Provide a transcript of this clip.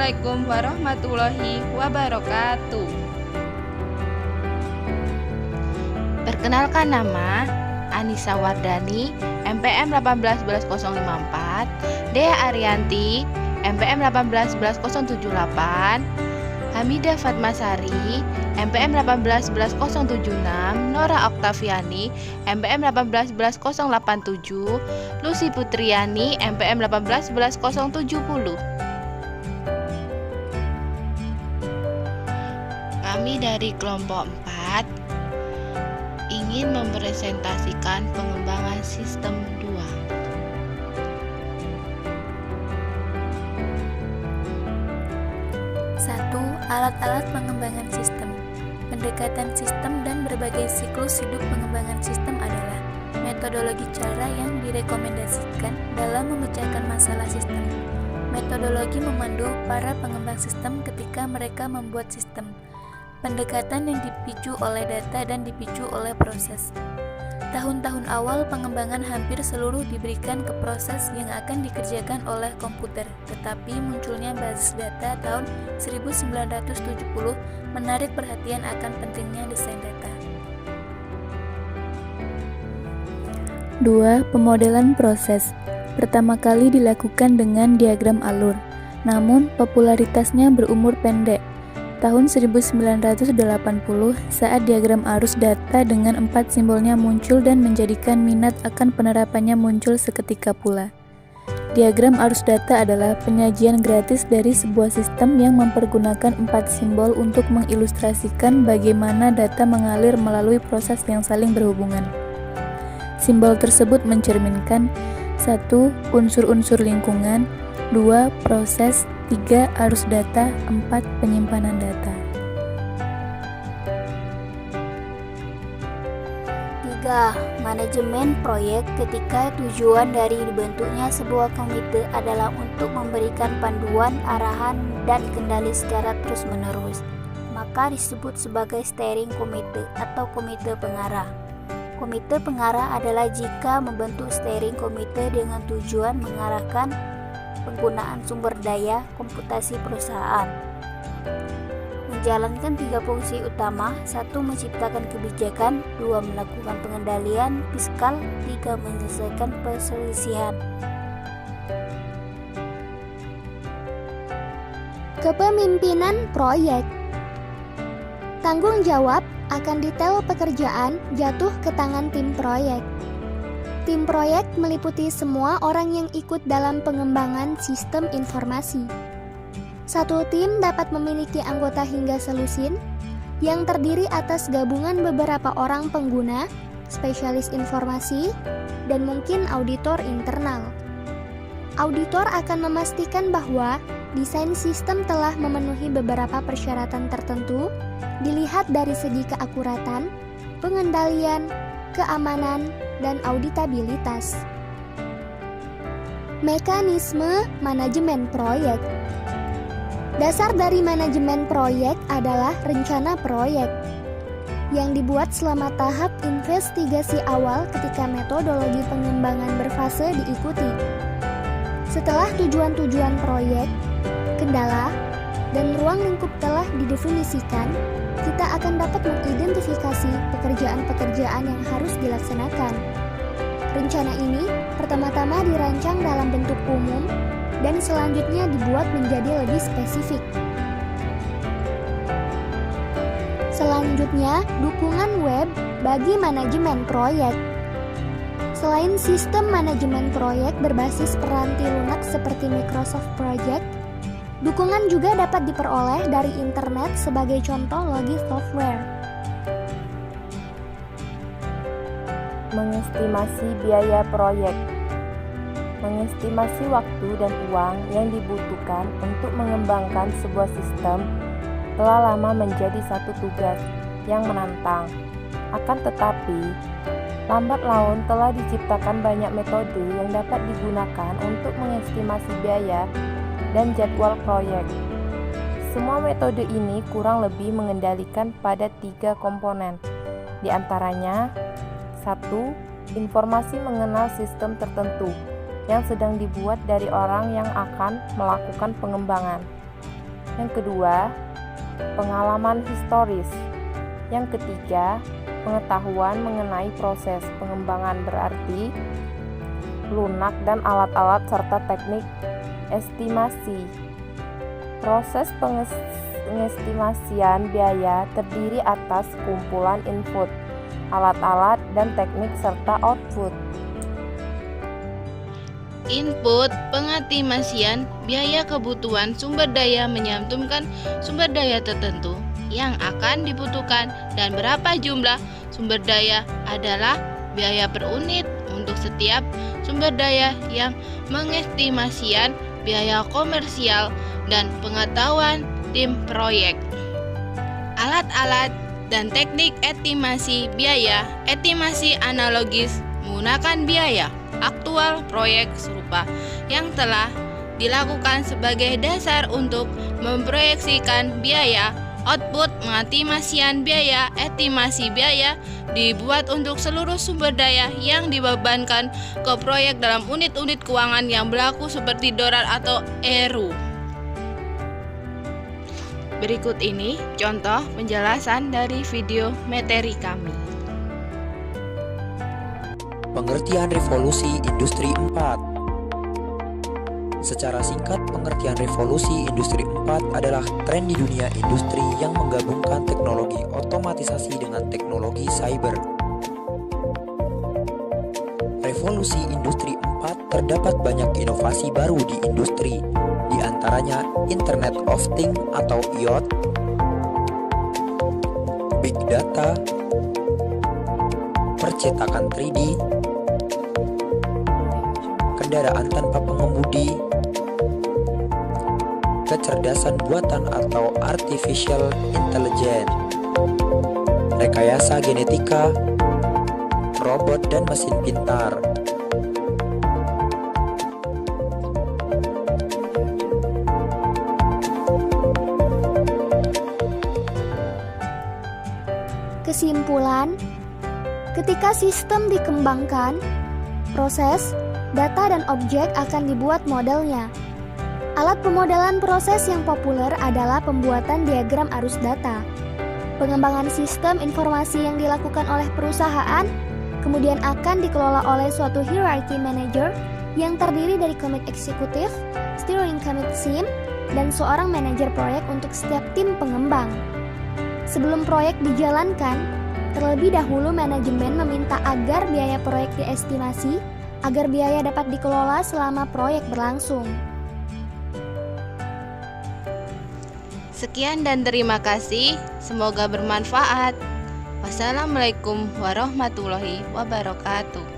Assalamualaikum warahmatullahi wabarakatuh. Perkenalkan, nama Anissa Wardani, MPM 1811054, Dea Arianti, MPM 1811078, Hamidah Fatmasari, MPM 1811076, Nora Oktaviani, MPM 1811087, Lucy Putriani, MPM 1811070. Kami dari kelompok 4 ingin mempresentasikan pengembangan sistem 2. Satu, alat-alat pengembangan sistem. Pendekatan sistem dan berbagai siklus hidup pengembangan sistem adalah metodologi cara yang direkomendasikan dalam memecahkan masalah sistem. Metodologi memandu para pengembang sistem ketika mereka membuat sistem. Pendekatan yang dipicu oleh data dan dipicu oleh proses. Tahun-tahun awal pengembangan hampir seluruh diberikan ke proses yang akan dikerjakan oleh komputer, tetapi munculnya basis data tahun 1970 menarik perhatian akan pentingnya desain data. 2. Pemodelan proses. Pertama kali dilakukan dengan diagram alur, namun popularitasnya berumur pendek. Tahun 1980 saat diagram arus data dengan 4 simbolnya muncul dan menjadikan minat akan penerapannya muncul seketika pula. Diagram arus data adalah penyajian gratis dari sebuah sistem yang mempergunakan 4 simbol untuk mengilustrasikan bagaimana data mengalir melalui proses yang saling berhubungan. Simbol tersebut mencerminkan 1. Unsur-unsur lingkungan, 2. Proses, 3. Arus data, 4. Penyimpanan data. 3. Manajemen proyek. Ketika tujuan dari dibentuknya sebuah komite adalah untuk memberikan panduan, arahan, dan kendali secara terus-menerus, maka disebut sebagai steering komite atau komite pengarah. Komite pengarah adalah jika membentuk steering komite dengan tujuan mengarahkan penggunaan sumber daya komputasi perusahaan. Menjalankan 3 fungsi utama: 1. Menciptakan kebijakan, 2. Melakukan pengendalian fiskal, 3. Menyelesaikan perselisihan. Kepemimpinan proyek. Tanggung jawab akan detail pekerjaan jatuh ke tangan tim proyek. Tim proyek meliputi semua orang yang ikut dalam pengembangan sistem informasi. Satu tim dapat memiliki anggota hingga selusin yang terdiri atas gabungan beberapa orang pengguna, spesialis informasi, dan mungkin auditor internal. Auditor akan memastikan bahwa desain sistem telah memenuhi beberapa persyaratan tertentu, dilihat dari segi keakuratan, pengendalian, keamanan, dan auditabilitas. Mekanisme manajemen proyek. Dasar dari manajemen proyek adalah rencana proyek yang dibuat selama tahap investigasi awal ketika metodologi pengembangan berfase diikuti. Setelah tujuan-tujuan proyek, kendala, dan ruang lingkup telah didefinisikan, kita akan dapat mengidentifikasi pekerjaan-pekerjaan yang harus dilaksanakan. Rencana ini pertama-tama dirancang dalam bentuk umum dan selanjutnya dibuat menjadi lebih spesifik. Selanjutnya, dukungan web bagi manajemen proyek. Selain sistem manajemen proyek berbasis peranti lunak seperti Microsoft Project, dukungan juga dapat diperoleh dari internet sebagai contoh Logis software. Mengestimasi biaya proyek. Mengestimasi waktu dan uang yang dibutuhkan untuk mengembangkan sebuah sistem telah lama menjadi satu tugas yang menantang. Akan tetapi, lambat laun telah diciptakan banyak metode yang dapat digunakan untuk mengestimasi biaya dan jadwal proyek. Semua metode ini kurang lebih mengendalikan pada 3 komponen, di antaranya 1. Informasi mengenal sistem tertentu yang sedang dibuat dari orang yang akan melakukan pengembangan. Yang kedua, pengalaman historis. Yang ketiga, pengetahuan mengenai proses pengembangan berarti lunak dan alat-alat serta teknik estimasi. Proses pengestimasian biaya terdiri atas kumpulan input, alat-alat, dan teknik serta output. Input pengestimasian biaya kebutuhan sumber daya menyantumkan sumber daya tertentu yang akan dibutuhkan dan berapa jumlah sumber daya adalah biaya per unit untuk setiap sumber daya yang mengestimasian biaya komersial dan pengetahuan tim proyek. Alat-alat dan teknik estimasi biaya, estimasi analogis menggunakan biaya aktual proyek serupa yang telah dilakukan sebagai dasar untuk memproyeksikan biaya. Output pengestimasian biaya, estimasi biaya dibuat untuk seluruh sumber daya yang dibebankan ke proyek dalam unit-unit keuangan yang berlaku seperti dolar atau euro. Berikut ini contoh penjelasan dari video materi kami. Pengertian revolusi industri 4. Secara singkat, pengertian revolusi industri 4 adalah tren di dunia industri yang menggabungkan teknologi otomatisasi dengan teknologi cyber. Revolusi industri 4 terdapat banyak inovasi baru di industri, di antaranya Internet of Things atau IoT, Big Data, percetakan 3D, kendaraan tanpa pengemudi, kecerdasan buatan atau artificial intelligence, rekayasa genetika, robot dan mesin pintar. Kesimpulan, ketika sistem dikembangkan, proses, data dan objek akan dibuat modelnya. Alat pemodelan proses yang populer adalah pembuatan diagram arus data. Pengembangan sistem informasi yang dilakukan oleh perusahaan kemudian akan dikelola oleh suatu hierarchy manager yang terdiri dari komite eksekutif, steering committee, dan seorang manajer proyek untuk setiap tim pengembang. Sebelum proyek dijalankan, terlebih dahulu manajemen meminta agar biaya proyek diestimasi agar biaya dapat dikelola selama proyek berlangsung. Sekian dan terima kasih, semoga bermanfaat. Wassalamualaikum warahmatullahi wabarakatuh.